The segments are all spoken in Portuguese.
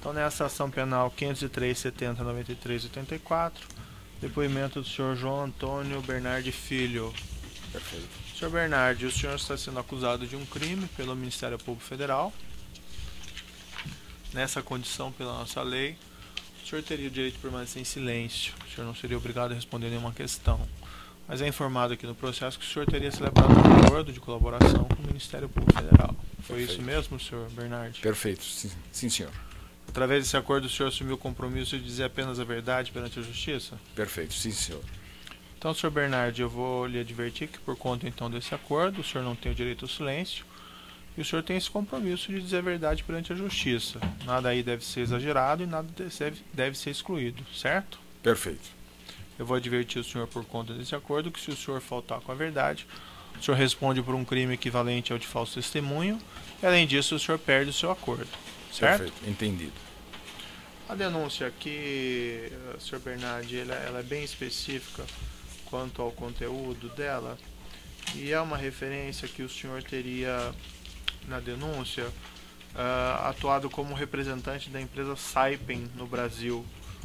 Então, nessa ação penal 503.70.93.84, depoimento do senhor João Antônio Bernardi Filho. Perfeito. Senhor Bernardi, o senhor está sendo acusado de um crime pelo Ministério Público Federal. Nessa condição, pela nossa lei, o senhor teria o direito de permanecer em silêncio. O senhor não seria obrigado a responder nenhuma questão. Mas é informado aqui no processo que o senhor teria celebrado um acordo de colaboração com o Ministério Público Federal. Foi Perfeito. isso mesmo, senhor Bernardi? Perfeito, sim, senhor. Através desse acordo, o senhor assumiu o compromisso de dizer apenas a verdade perante a Justiça? Perfeito, sim, senhor. Então, senhor Bernardi, eu vou lhe advertir que por conta então desse acordo, o senhor não tem o direito ao silêncio e o senhor tem esse compromisso de dizer a verdade perante a Justiça. Nada aí deve ser exagerado e nada deve ser excluído, certo? Perfeito. Eu vou advertir o senhor por conta desse acordo que se o senhor faltar com a verdade, o senhor responde por um crime equivalente ao de falso testemunho e, além disso, o senhor perde o seu acordo, certo? Perfeito, entendido. A denúncia aqui, senhor Bernardi, ela é bem específica quanto ao conteúdo dela e é uma referência que o senhor teria, na denúncia, atuado como representante da empresa Saipem no Brasil.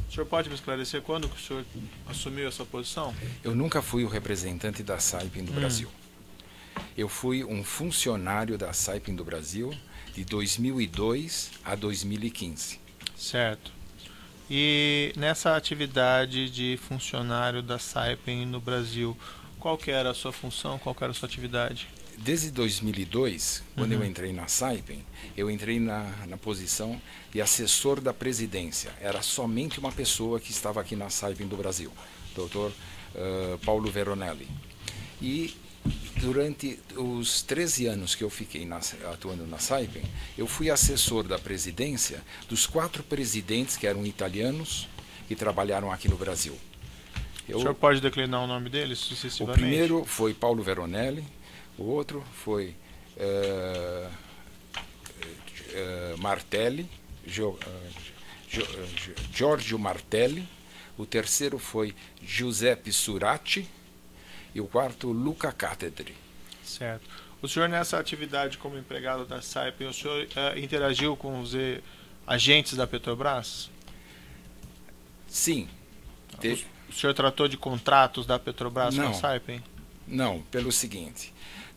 O senhor pode me esclarecer quando que o senhor assumiu essa posição? Eu nunca fui o representante da Saipem do Brasil. Eu fui um funcionário da Saipem do Brasil de 2002 a 2015. Certo. E nessa atividade de funcionário da Saipem no Brasil, qual que era a sua função, qual que era a sua atividade? Desde 2002, quando eu entrei na Saipem, eu entrei na posição de assessor da presidência. Era somente uma pessoa que estava aqui na Saipem do Brasil, Dr. Paulo Veronelli. E durante os 13 anos que eu fiquei atuando na Saipem, eu fui assessor da presidência dos 4 presidentes que eram italianos que trabalharam aqui no Brasil. O senhor pode declinar o nome deles sucessivamente? O primeiro foi Paulo Veronelli, o outro foi Martelli, Giorgio Martelli, o terceiro foi Giuseppe Surati e o quarto Luca Cattedri. Certo. O senhor nessa atividade como empregado da Saipem, o senhor interagiu com os agentes da Petrobras? Sim. O senhor tratou de contratos da Petrobras com a Não. Saipem? Não, pelo seguinte,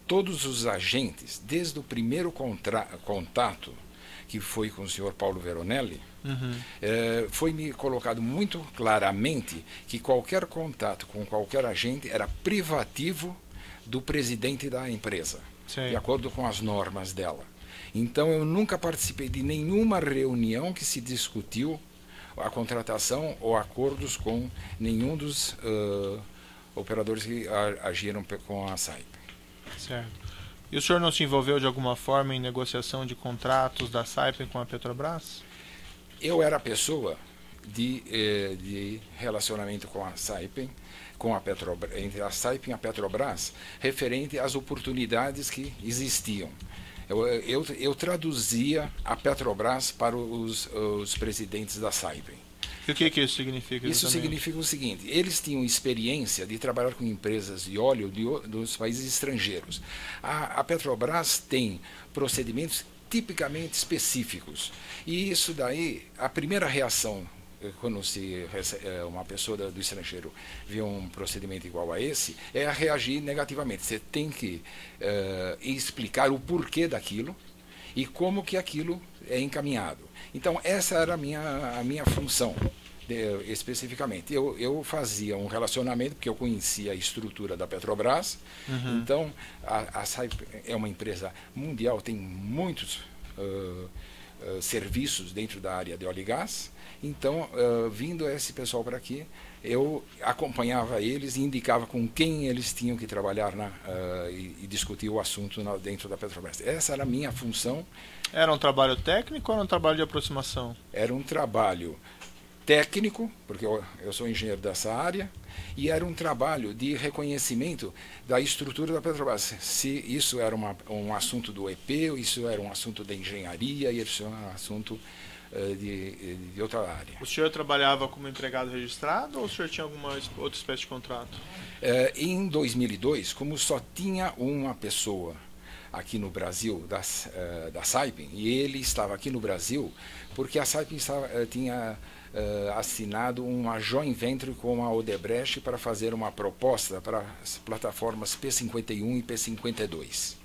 todos os agentes, desde o primeiro contato, que foi com o senhor Paulo Veronelli, foi me colocado muito claramente que qualquer contato com qualquer agente era privativo do presidente da empresa, de acordo com as normas dela. Então eu nunca participei de nenhuma reunião que se discutiu a contratação ou acordos com nenhum dos operadores que agiram com a Saipem. Certo. E o senhor não se envolveu de alguma forma em negociação de contratos da Saipem com a Petrobras? Eu era a pessoa de relacionamento com a Saipem, entre a Saipem e a Petrobras, referente às oportunidades que existiam. Eu traduzia a Petrobras para os presidentes da Saipem. E o que isso significa? Isso significa o seguinte: eles tinham experiência de trabalhar com empresas de óleo dos países estrangeiros. A Petrobras tem procedimentos tipicamente específicos. E isso daí, a primeira reação, quando uma pessoa do estrangeiro vê um procedimento igual a esse, é a reagir negativamente. Você tem que explicar o porquê daquilo e como que aquilo é encaminhado. Então, essa era a minha função, especificamente. Eu fazia um relacionamento, porque eu conhecia a estrutura da Petrobras. Então, a Saipem é uma empresa mundial, tem muitos serviços dentro da área de óleo e gás. Então, vindo esse pessoal para aqui, eu acompanhava eles e indicava com quem eles tinham que trabalhar e discutir o assunto dentro da Petrobras. Essa era a minha função. Era um trabalho técnico ou era um trabalho de aproximação? Era um trabalho técnico, porque eu sou engenheiro dessa área, e era um trabalho de reconhecimento da estrutura da Petrobras. Se isso era um assunto do EP, isso era um assunto da engenharia, e isso era um assunto de outra área. O senhor trabalhava como empregado registrado ou o senhor tinha alguma outra espécie de contrato? Em 2002, como só tinha uma pessoa aqui no Brasil da Saipem, e ele estava aqui no Brasil porque a Saipem tinha assinado uma joint venture com a Odebrecht para fazer uma proposta para as plataformas P51 e P52.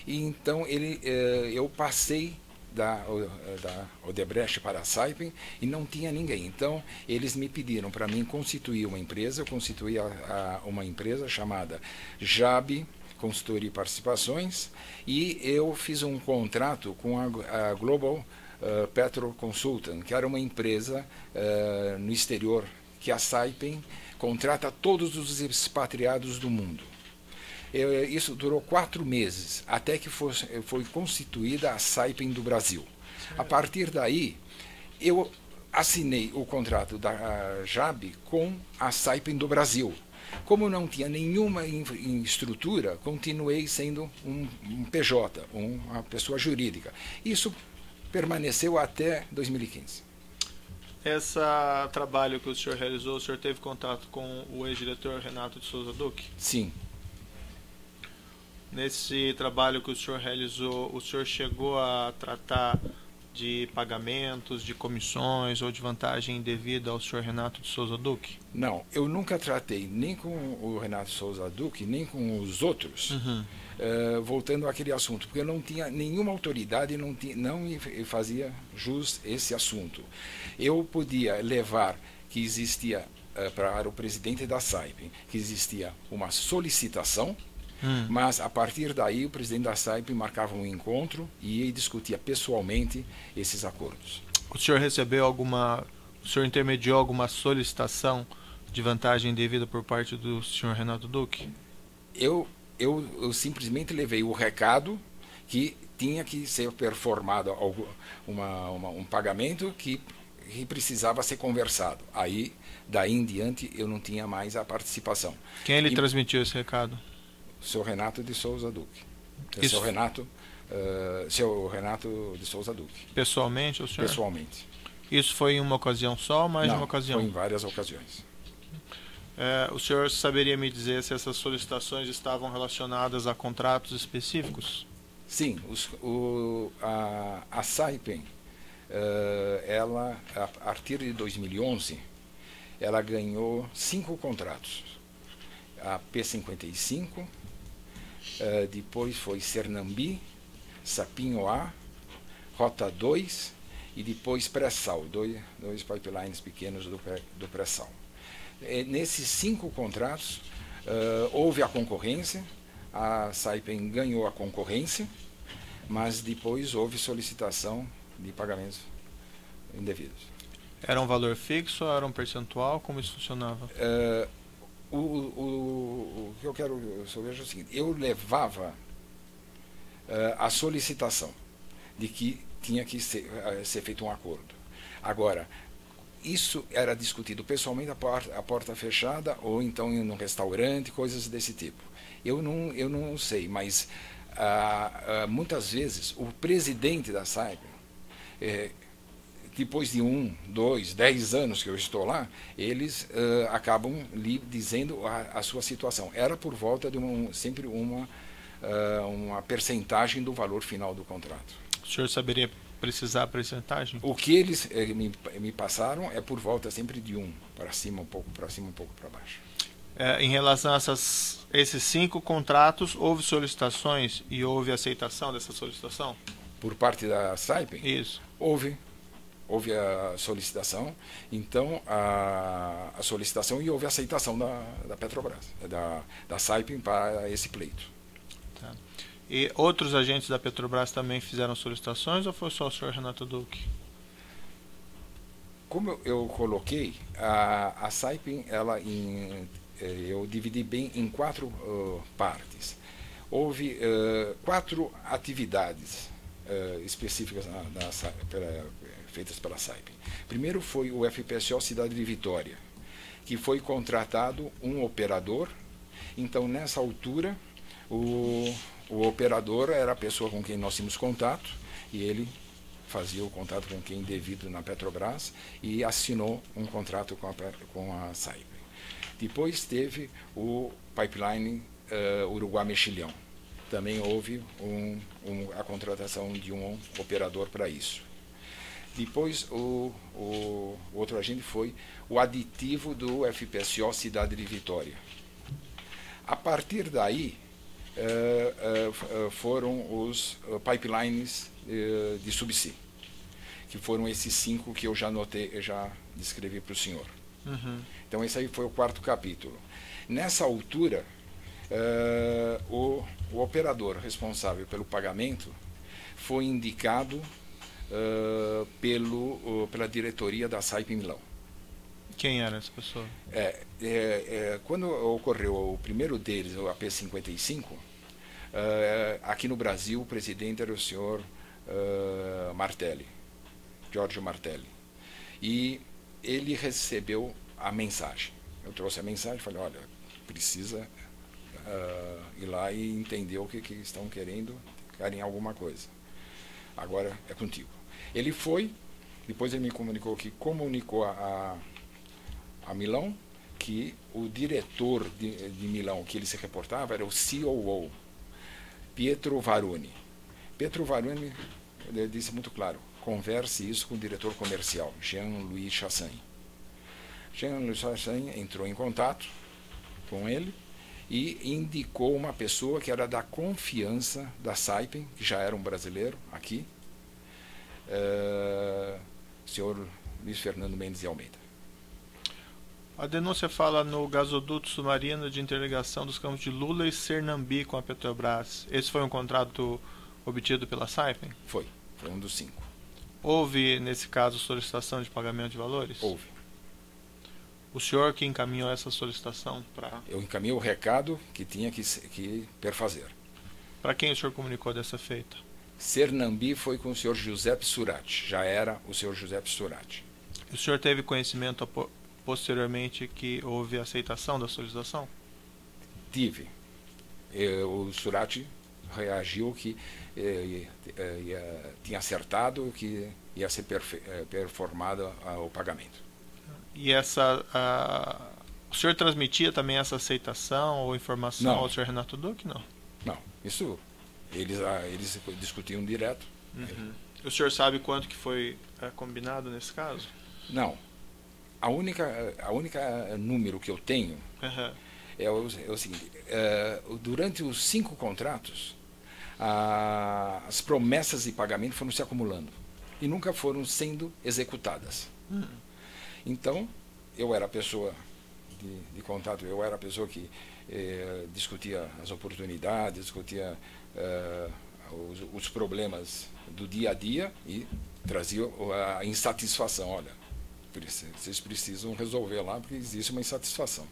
E então eu passei da Odebrecht para a Saipem e não tinha ninguém. Então eles me pediram para mim constituir uma empresa. Eu constituí uma empresa chamada JAB Consultoria e Participações, e eu fiz um contrato com a Global Petro Consultant, que era uma empresa no exterior, que a Saipem contrata todos os expatriados do mundo. Isso durou 4 meses, até que foi constituída a Saipem do Brasil. A partir daí, eu assinei o contrato da JAB com a Saipem do Brasil. Como não tinha nenhuma estrutura, continuei sendo um PJ, uma pessoa jurídica. Isso permaneceu até 2015. Esse trabalho que o senhor realizou, o senhor teve contato com o ex-diretor Renato de Souza Duque? Sim. Nesse trabalho que o senhor realizou, o senhor chegou a tratar de pagamentos, de comissões ou de vantagem indevida ao senhor Renato de Souza Duque? Não, eu nunca tratei nem com o Renato de Souza Duque, nem com os outros, voltando àquele assunto, porque eu não tinha nenhuma autoridade, não fazia jus esse assunto. Eu podia levar que existia, para o presidente da Saipem, que existia uma solicitação, mas a partir daí o presidente da Saipem marcava um encontro e discutia pessoalmente esses acordos. O senhor recebeu o senhor intermediou alguma solicitação de vantagem indevida por parte do senhor Renato Duque? Eu simplesmente levei o recado que tinha que ser performado um pagamento que precisava ser conversado. Aí, daí em diante, eu não tinha mais a participação. Quem lhe transmitiu esse recado? Seu Renato de Souza Duque. Isso. Seu Renato de Souza Duque. Pessoalmente, o senhor? Pessoalmente. Isso foi em uma ocasião só ou mais de uma ocasião? Foi em várias ocasiões. O senhor saberia me dizer se essas solicitações estavam relacionadas a contratos específicos? Sim. A Saipem, ela, a partir de 2011, ela ganhou 5 contratos. A P55, depois foi Sernambi, Sapinho A, Rota 2 e depois Pré-Sal, dois pipelines pequenos do Pré-Sal. Nesses 5 contratos houve a concorrência, a Saipem ganhou a concorrência, mas depois houve solicitação de pagamentos indevidos. Era um valor fixo, era um percentual, como isso funcionava? O que eu quero saber é o seguinte: eu levava a solicitação de que tinha que ser feito um acordo. Agora, isso era discutido pessoalmente a porta fechada ou então em um restaurante, coisas desse tipo. Eu não sei, mas muitas vezes o presidente da Saipem, depois de 1, 2, 10 anos que eu estou lá, eles acabam lhe dizendo a sua situação. Era por volta de sempre uma percentagem do valor final do contrato. O senhor saberia precisar a percentagem? O que eles me passaram é por volta sempre de 1, para cima um pouco, para cima um pouco para baixo. Em relação a esses 5 contratos, houve solicitações e houve aceitação dessa solicitação? Por parte da Saipem? Isso. Houve a solicitação, então a solicitação e houve a aceitação da Petrobras, da Saipem para esse pleito. Tá. E outros agentes da Petrobras também fizeram solicitações ou foi só o senhor Renato Duque? Como eu coloquei, a Saipem, eu dividi bem em 4 partes. Houve 4 atividades específicas feitas pela Saipem. Primeiro foi o FPSO Cidade de Vitória, que foi contratado um operador. Então, nessa altura, o operador era a pessoa com quem nós tínhamos contato, e ele fazia o contato com quem devido na Petrobras e assinou um contrato com a Saipem. Depois teve o pipeline Uruguai-Mexilhão, também houve a contratação de um operador para isso. Depois, o outro agente foi o aditivo do FPSO Cidade de Vitória. A partir daí, foram os pipelines de subsea, que foram esses 5 que eu já notei, já descrevi para o senhor. Uhum. Então, esse aí foi o 4º capítulo. Nessa altura, o operador responsável pelo pagamento foi indicado pela diretoria da Saipem Milão. Quem era essa pessoa? Quando ocorreu o primeiro deles, o AP-55, aqui no Brasil o presidente era o senhor Martelli, Giorgio Martelli. E ele recebeu a mensagem. Eu trouxe a mensagem e falei, olha, precisa ir lá e entender o que estão querendo, querem alguma coisa. Agora é contigo. Ele foi, depois ele me comunicou a Milão, que o diretor de Milão que ele se reportava era o COO, Pietro Varuni. Pietro Varuni disse muito claro, converse isso com o diretor comercial, Jean-Louis Chassagne. Jean-Louis Chassagne entrou em contato com ele e indicou uma pessoa que era da confiança da Saipem, que já era um brasileiro aqui, o senhor Luiz Fernando Mendes de Almeida. A denúncia fala no gasoduto submarino de interligação dos campos de Lula e Sernambi com a Petrobras. Esse foi um contrato obtido pela Saipem? Foi um dos 5. Houve, nesse caso, solicitação de pagamento de valores? Houve. O senhor que encaminhou essa solicitação para... Eu encaminhei o recado que tinha que perfazer. Para quem o senhor comunicou dessa feita? Sernambi foi com o senhor Giuseppe Surati, já era o senhor Giuseppe Surati. O senhor teve conhecimento posteriormente que houve aceitação da solicitação? Tive. O Surati reagiu que tinha acertado que ia ser performado o pagamento. E o senhor transmitia também essa aceitação ou informação Não. ao senhor Renato Duque? Não. Não, isso eles discutiam direto. Uhum. O senhor sabe quanto que foi combinado nesse caso? Não. A única número que eu tenho é o seguinte, durante os 5 contratos, as promessas de pagamento foram se acumulando e nunca foram sendo executadas. Então, eu era a pessoa de contato, eu era a pessoa que discutia as oportunidades, discutia os problemas do dia a dia e trazia a insatisfação. Olha, vocês precisam resolver lá porque existe uma insatisfação.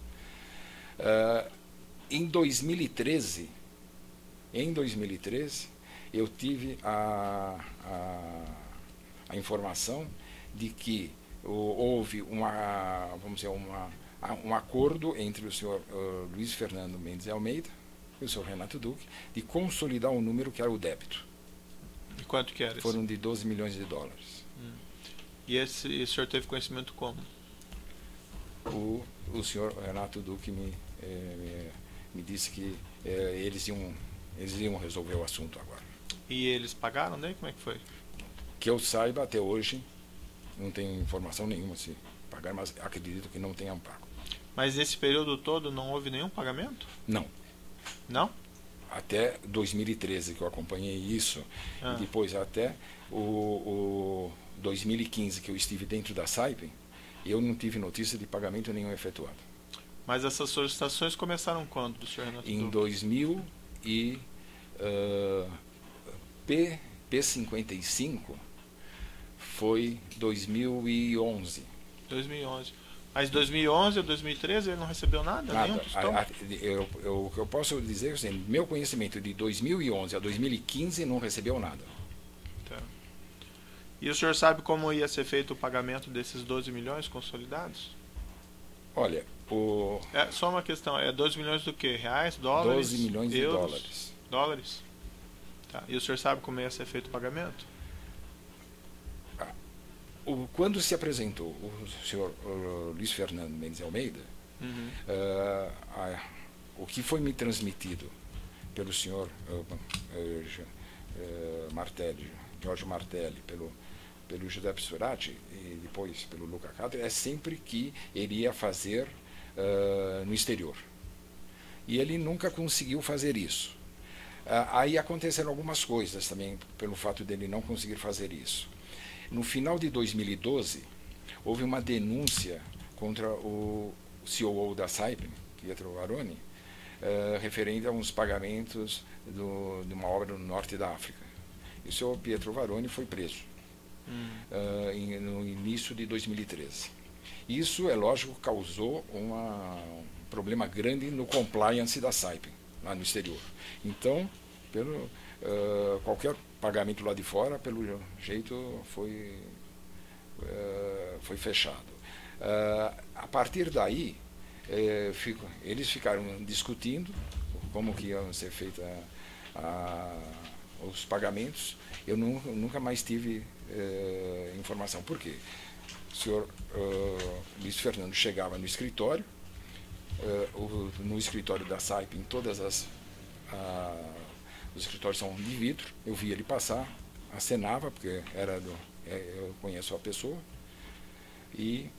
Em 2013, eu tive a informação de que houve um acordo entre o senhor Luiz Fernando Mendes de Almeida e o senhor Renato Duque de consolidar um número que era o débito. E quanto que era? Foram de 12 milhões de dólares. E o senhor teve conhecimento como? O senhor Renato Duque me disse que eles iam resolver o assunto agora. E eles pagaram, né? Como é que foi? Que eu saiba, até hoje, não tenho informação nenhuma se pagaram, mas acredito que não tenham pago. Mas nesse período todo não houve nenhum pagamento? Não. Não? Até 2013 que eu acompanhei isso, e depois até o 2015 que eu estive dentro da Saipem, eu não tive notícia de pagamento nenhum efetuado. Mas essas solicitações começaram quando, do senhor Renato Duque? Em 2000 e P55 foi 2011. 2011. Mas 2011 ou 2013 ele não recebeu nada? Nada. Nenhum O que eu posso dizer é assim, meu conhecimento de 2011 a 2015 não recebeu nada. Tá. E o senhor sabe como ia ser feito o pagamento desses 12 milhões consolidados? Olha, só uma questão, 12 milhões do quê? Reais? Dólares? 12 milhões euros, de dólares. Dólares? Tá. E o senhor sabe como ia ser feito o pagamento? Quando se apresentou o senhor Luiz Fernando Mendes de Almeida, o que foi me transmitido pelo senhor Martelli, Giorgio Martelli, pelo Giuseppe Surati e depois pelo Luca Cater, é sempre que ele ia fazer no exterior. E ele nunca conseguiu fazer isso. Aí aconteceram algumas coisas também pelo fato dele não conseguir fazer isso. No final de 2012, houve uma denúncia contra o COO da Saipem, Pietro Varoni, referente a uns pagamentos de uma obra no norte da África. E o senhor Pietro Varoni foi preso no início de 2013. Isso, é lógico, causou um problema grande no compliance da Saipem, lá no exterior. Então, qualquer pagamento lá de fora, pelo jeito, foi fechado. A partir daí, eles ficaram discutindo como que iam ser feitos os pagamentos. Eu nunca mais tive informação. Por quê? O senhor Luiz Fernando chegava no escritório, no escritório da Saipem, os escritórios são de vidro, eu via ele passar, acenava, porque eu conheço a pessoa, e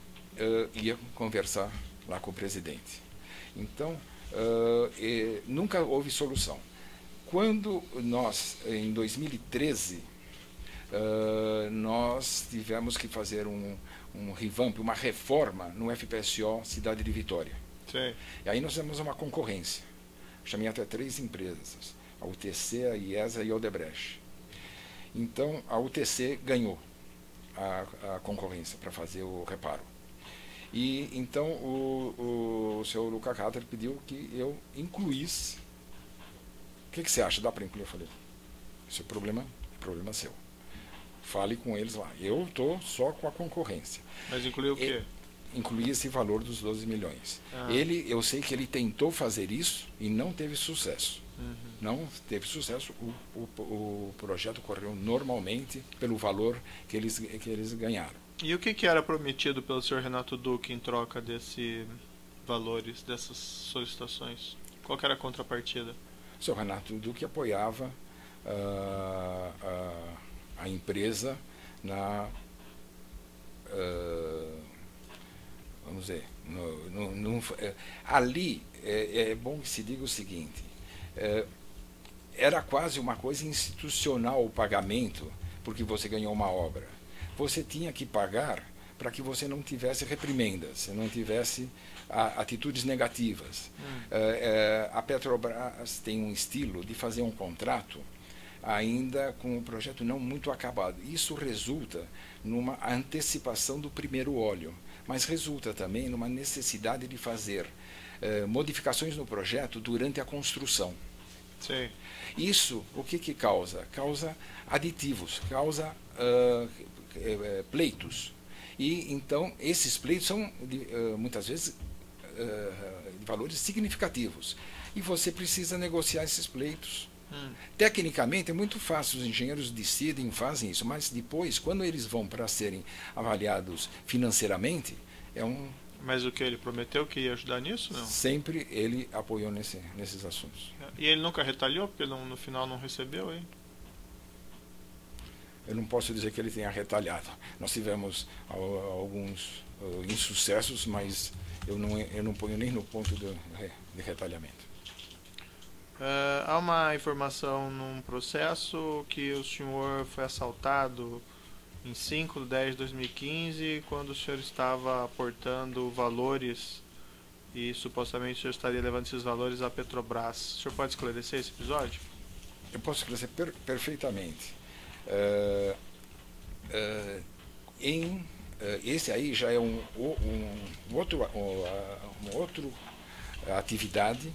ia conversar lá com o presidente. Então, nunca houve solução. Quando nós, em 2013, nós tivemos que fazer um revamp, uma reforma no FPSO Cidade de Vitória. Sim. E aí nós temos uma concorrência. Chamei até 3 empresas, a UTC, a IESA e a Odebrecht. Então, a UTC ganhou a concorrência para fazer o reparo. E então o senhor Luca Cater pediu que eu incluísse. O que você acha? Dá para incluir? Eu falei, esse é problema seu. Fale com eles lá. Eu estou só com a concorrência. Mas incluiu o quê? Incluir esse valor dos 12 milhões. Eu sei que ele tentou fazer isso e não teve sucesso. Não teve sucesso. O projeto correu normalmente pelo valor que eles ganharam. E o que era prometido pelo senhor Renato Duque em troca desses valores, dessas solicitações? Qual que era a contrapartida? O senhor Renato Duque apoiava a empresa vamos dizer, ali é bom que se diga o seguinte, era quase uma coisa institucional o pagamento, porque você ganhou uma obra. Você tinha que pagar para que você não tivesse reprimendas, não tivesse atitudes negativas. A Petrobras tem um estilo de fazer um contrato ainda com o projeto não muito acabado. Isso resulta numa antecipação do primeiro óleo, mas resulta também numa necessidade de fazer modificações no projeto durante a construção. Sim. Isso, o que causa? Causa aditivos, causa pleitos. E então esses pleitos são muitas vezes de valores significativos. E você precisa negociar esses pleitos. Tecnicamente é muito fácil, os engenheiros decidem, fazem isso, mas depois, quando eles vão para serem avaliados financeiramente, Mas o que ele prometeu que ia ajudar nisso, não? Sempre ele apoiou nesses assuntos. E ele nunca retalhou, porque no final não recebeu, hein? Eu não posso dizer que ele tenha retalhado. Nós tivemos alguns insucessos, mas eu não ponho nem no ponto de retalhamento. Há uma informação num processo que o senhor foi assaltado em 5/10/2015, quando o senhor estava aportando valores e supostamente o senhor estaria levando esses valores à Petrobras. O senhor pode esclarecer esse episódio? Eu posso esclarecer perfeitamente. Esse aí já é uma outra atividade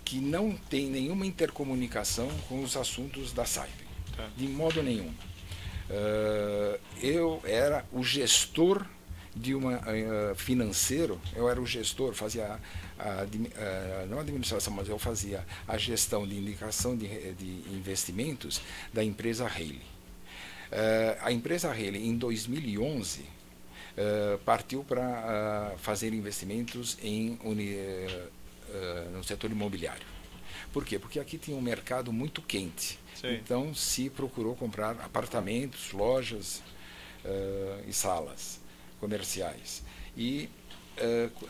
que não tem nenhuma intercomunicação com os assuntos da Saipem, de modo nenhum. Eu era o gestor de uma financeiro, eu era o gestor, fazia não a administração, mas eu fazia a gestão de indicação de investimentos da empresa Haley. A empresa Haley, em 2011, partiu para fazer investimentos no setor imobiliário. Por quê? Porque aqui tinha um mercado muito quente. Sei. Então se procurou comprar apartamentos, lojas e salas comerciais. E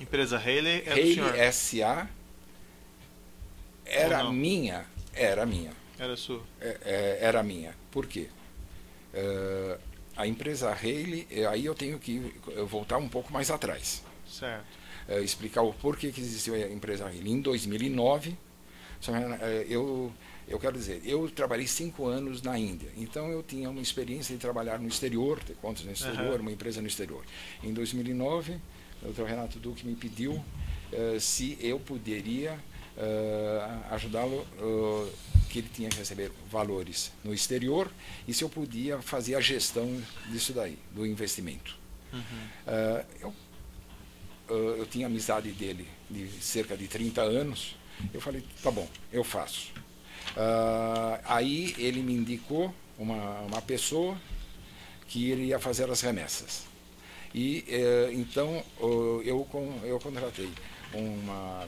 Empresa Haley é do Haley senhor? S.A. era Ou não? minha, era minha. Era sua? Era minha. Por quê? A empresa Haley, aí eu tenho que voltar um pouco mais atrás. Certo. Explicar o porquê que existiu a empresa Haley. Em 2009, eu quero dizer, eu trabalhei 5 anos na Índia, então eu tinha uma experiência de trabalhar no exterior, ter contas no exterior, uma empresa no exterior. Em 2009, o Dr. Renato Duque me pediu se eu poderia ajudá-lo, que ele tinha que receber valores no exterior, e se eu podia fazer a gestão disso daí, do investimento. Eu tinha amizade dele de cerca de 30 anos, eu falei, tá bom, eu faço. Aí ele me indicou uma pessoa que iria fazer as remessas. E então eu contratei,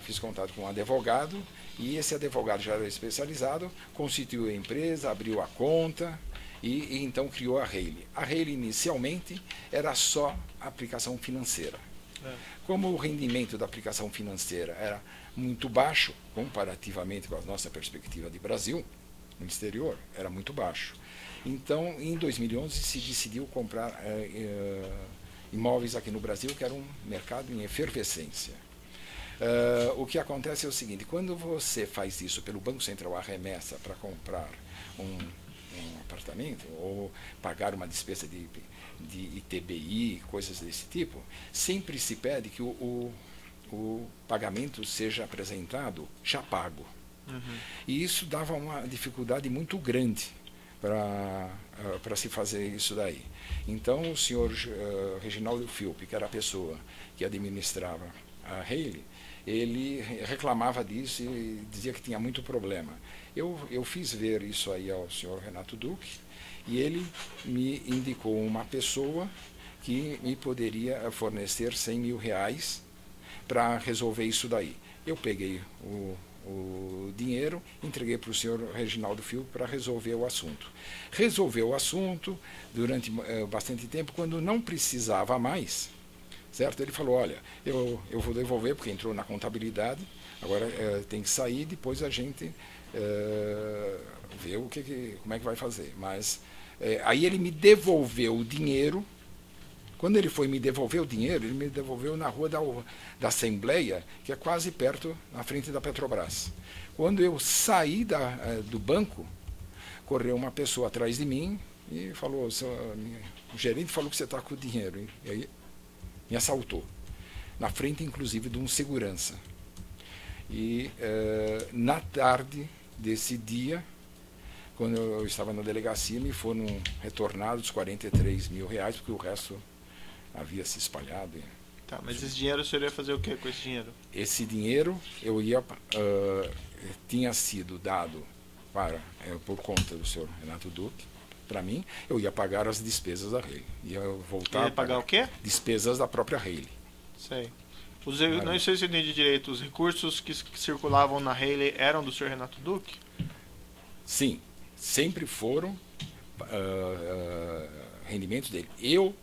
fiz contato com um advogado, e esse advogado já era especializado, constituiu a empresa, abriu a conta e então criou a Haley. A Haley inicialmente era só aplicação financeira. Como o rendimento da aplicação financeira era muito baixo, comparativamente com a nossa perspectiva de Brasil, no exterior, era muito baixo. Então, em 2011, se decidiu comprar imóveis aqui no Brasil, que era um mercado em efervescência. O que acontece é o seguinte, quando você faz isso pelo Banco Central, a remessa para comprar um apartamento, ou pagar uma despesa de ITBI, coisas desse tipo, sempre se pede que o pagamento seja apresentado já pago. E isso dava uma dificuldade muito grande para se fazer isso daí. Então o senhor Reginaldo Philp, que era a pessoa que administrava a Haley, ele reclamava disso e dizia que tinha muito problema. Eu fiz ver isso aí ao senhor Renato Duque, e ele me indicou uma pessoa que me poderia fornecer R$100 mil para resolver isso daí. Eu peguei o dinheiro, entreguei para o senhor Reginaldo Philp para resolver o assunto. Resolveu o assunto durante bastante tempo, quando não precisava mais, certo? Ele falou, olha, eu vou devolver porque entrou na contabilidade, agora tem que sair, depois a gente vê como é que vai fazer. Mas aí ele me devolveu o dinheiro. Quando ele foi me devolver o dinheiro, ele me devolveu na rua da Assembleia, que é quase perto, na frente da Petrobras. Quando eu saí do banco, correu uma pessoa atrás de mim e falou, o gerente falou que você está com o dinheiro. E aí me assaltou, na frente inclusive de um segurança. E na tarde desse dia, quando eu estava na delegacia, me foram retornados R$43 mil, porque o resto havia se espalhado. Tá, mas esse dinheiro o senhor ia fazer o que com esse dinheiro? Esse dinheiro tinha sido dado por conta do senhor Renato Duque, para mim, eu ia pagar as despesas da Haley. Ia voltar Ia pagar o quê? Despesas da própria Haley. Sei. Não sei se eu entendi direito, os recursos que circulavam na Haley eram do senhor Renato Duque? Sim, sempre foram rendimentos dele. Eu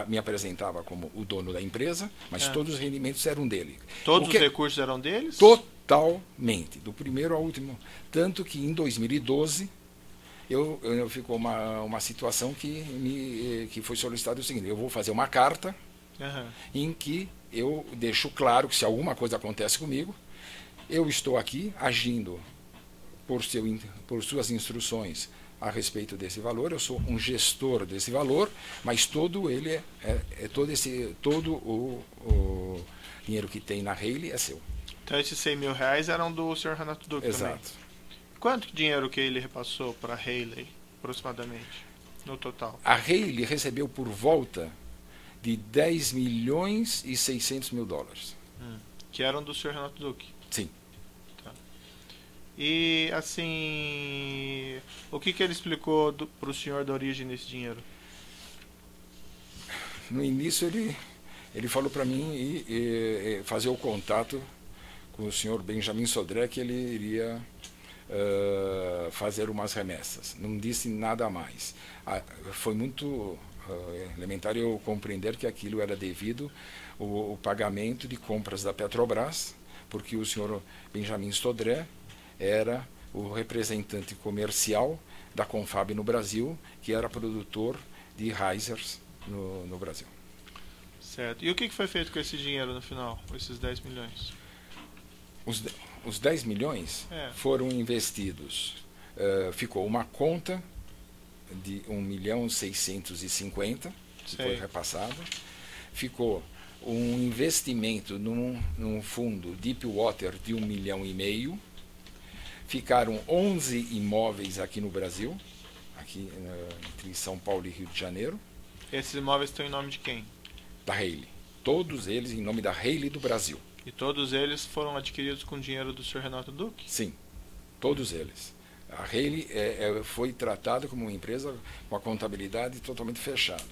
me apresentava como o dono da empresa, mas todos os rendimentos eram dele. Todos os recursos eram deles? Totalmente, do primeiro ao último. Tanto que em 2012 ficou uma situação que foi solicitado o seguinte, eu vou fazer uma carta em que eu deixo claro que se alguma coisa acontece comigo, eu estou aqui agindo por suas instruções a respeito desse valor, eu sou um gestor desse valor, mas todo o dinheiro que tem na Haley é seu. Então esses R$100 mil eram do Sr. Renato Duque também? Exato. Quanto dinheiro que ele repassou para a Haley, aproximadamente, no total? A Haley recebeu por volta de $10,600 mil. Que eram do Sr. Renato Duque? Sim. E, assim, o que ele explicou para o senhor da origem desse dinheiro? No início ele falou para mim fazer o contato com o senhor Benjamin Sodré que ele iria fazer umas remessas. Não disse nada mais. Foi muito elementar eu compreender que aquilo era devido ao pagamento de compras da Petrobras, porque o senhor Benjamin Sodré era o representante comercial da Confab no Brasil, que era produtor de risers no Brasil. Certo. E o que foi feito com esse dinheiro no final, esses 10 milhões? Os 10 milhões foram investidos. Ficou uma conta de 1.650.000, que foi repassada. Ficou um investimento num fundo Deepwater de 1,5 milhão. Ficaram 11 imóveis aqui no Brasil, aqui entre São Paulo e Rio de Janeiro. Esses imóveis estão em nome de quem? Da Haley. Todos eles em nome da Haley do Brasil. E todos eles foram adquiridos com dinheiro do Sr. Renato Duque? Sim, todos eles. A Haley foi tratada como uma empresa com a contabilidade totalmente fechada.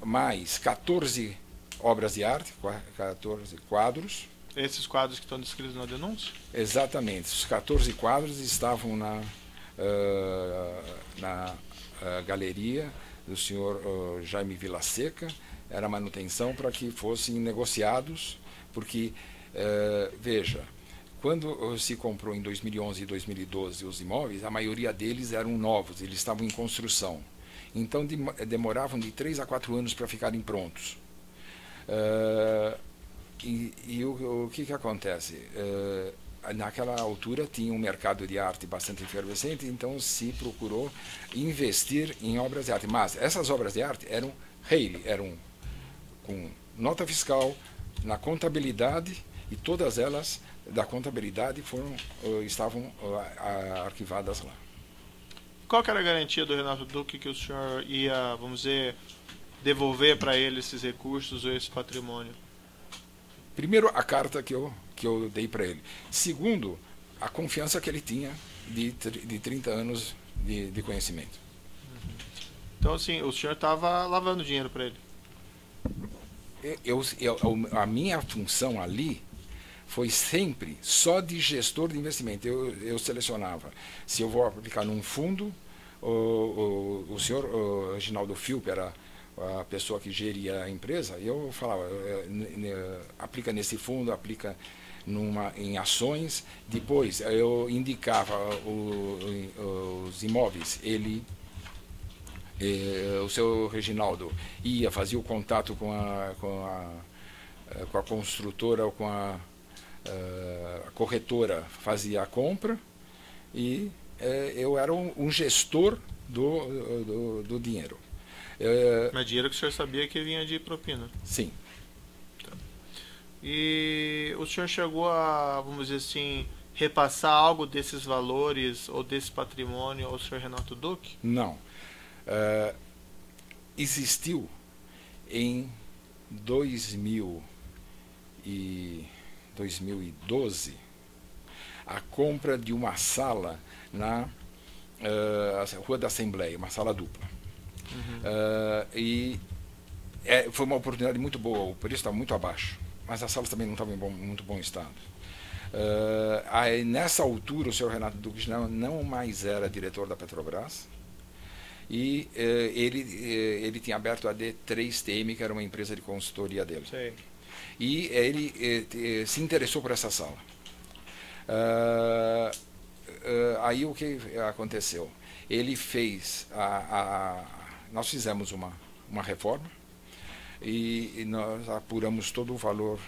Mais 14 obras de arte, 14 quadros. Esses quadros que estão descritos na denúncia? Exatamente. Os 14 quadros estavam na galeria do senhor Jaime Vilaseca. Era manutenção para que fossem negociados, porque, veja, quando se comprou em 2011 e 2012 os imóveis, a maioria deles eram novos, eles estavam em construção. Então demoravam de 3 a 4 anos para ficarem prontos. O que acontece? Naquela altura tinha um mercado de arte bastante efervescente, então se procurou investir em obras de arte. Mas essas obras de arte eram Haley, eram com nota fiscal, na contabilidade, e todas elas da contabilidade estavam arquivadas lá. Qual que era a garantia do Renato Duque que o senhor ia, vamos dizer, devolver para ele esses recursos ou esse patrimônio? Primeiro, a carta que eu dei para ele. Segundo, a confiança que ele tinha de 30 anos de conhecimento. Então, assim, o senhor estava lavando dinheiro para ele? A minha função ali foi sempre só de gestor de investimento. Eu selecionava se eu vou aplicar num fundo. O senhor Reginaldo Filp era a pessoa que geria a empresa. Eu falava, aplica nesse fundo, aplica em ações. Depois eu indicava os imóveis. O seu Reginaldo fazia o contato com a construtora ou com a corretora, fazia a compra, e eu era um gestor do dinheiro. Mas dinheiro que o senhor sabia que vinha de propina? Sim. Tá. E o senhor chegou a, vamos dizer assim, repassar algo desses valores ou desse patrimônio ao senhor Renato Duque? Não. Existiu em 2012 a compra de uma sala na Rua da Assembleia, uma sala dupla. Foi uma oportunidade muito boa, o preço estava muito abaixo, mas as salas também não estavam em muito bom estado. Nessa altura, o senhor Renato Duque não mais era diretor da Petrobras, e ele tinha aberto a D3TM, que era uma empresa de consultoria dele. Sei. E ele se interessou por essa sala. Aí o que aconteceu? Ele fez nós fizemos uma reforma e nós apuramos todo o valor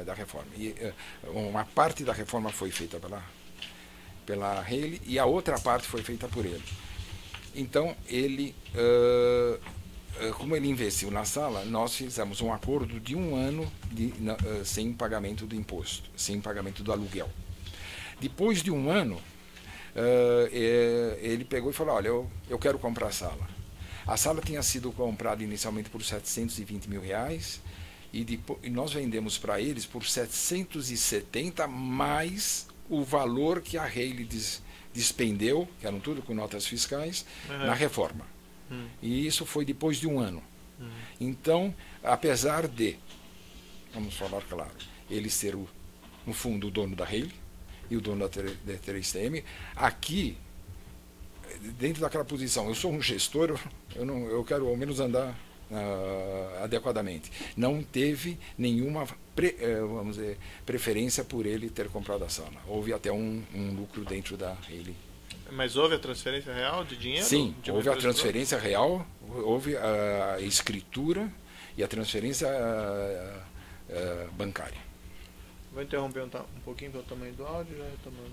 da reforma. E uma parte da reforma foi feita pela Haley e a outra parte foi feita por ele. Então, como ele investiu na sala, nós fizemos um acordo de 1 ano sem pagamento do imposto, sem pagamento do aluguel. Depois de 1 ano, ele pegou e falou, olha, eu quero comprar a sala. A sala tinha sido comprada inicialmente por R$720.000 e nós vendemos para eles por 770 mais o valor que a Haley despendeu, que eram tudo com notas fiscais, na reforma. E isso foi depois de 1 ano. Então, apesar de, vamos falar claro, ele ser o no fundo, o dono da Haley e o dono da 3TM. Aqui, dentro daquela posição, eu sou um gestor, eu quero ao menos andar adequadamente. Não teve nenhuma vamos dizer, preferência por ele ter comprado a sala. Houve até um lucro dentro da Haley. Mas houve a transferência real de dinheiro? Sim, houve a transferência real, houve a escritura e a transferência bancária. Vou interromper um pouquinho pelo tamanho do áudio, já retomamos.